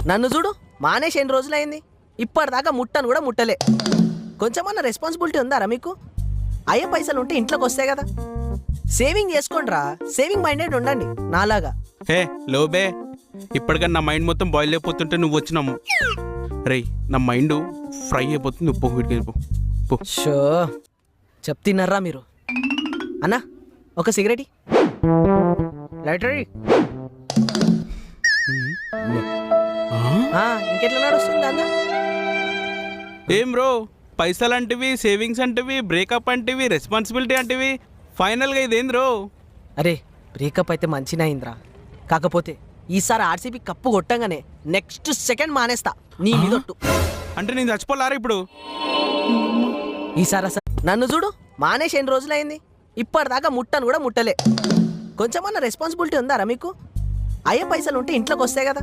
నన్ను చూడు, మానేసి ఎన్ని రోజులైంది, ఇప్పటిదాకా ముట్టను కూడా ముట్టలే. కొంచెమన్నా రెస్పాన్సిబిలిటీ ఉందారా మీకు? అయ్యే పైసలు ఉంటే ఇంట్లోకి వస్తాయి కదా. సేవింగ్ చేసుకోండిరా, సేవింగ్ మైండెడ్ ఉండండి నాలాగా. హే లోబే, ఇప్పటికన్నా నా మైండ్ మొత్తం బాయిల్ అయిపోతుంటే నువ్వు వచ్చినాము. రేయ్, నా మైండ్ ఫ్రై అయిపోతుంది. ఉప్పు వీటికి వెళ్ళిపో. షో చెప్తున్నారా మీరు. అన్నా ఒక సిగరెట్ లైటర్. ఇంకెట్లా నడుస్తుంది అన్న? ఏం బ్రో, పైసలు అంటివి, సేవింగ్స్ అంటివి, బ్రేకప్ అంటివి, రెస్పాన్సిబిలిటీ అంటివి, ఫైనల్గా ఇదేంది బ్రో? అరే బ్రేకప్ అయితే మంచిగా అయిందిరా. కాకపోతే ఈసారి ఆర్సీబీ కప్పు కొట్టంగానే నెక్స్ట్ సెకండ్ మానేస్తా నీ మీదొట్టు. అంటే నేను చచ్చిపోలారా ఇప్పుడు? ఈసారి అసలు నన్ను చూడు, మానేసి ఎన్ని రోజులైంది, ఇప్పటిదాకా ముట్టను కూడా ముట్టలే. కొంచెమన్నా రెస్పాన్సిబిలిటీ ఉందారా మీకు? అయ్యే పైసలు ఉంటే ఇంట్లోకి వస్తాయి కదా.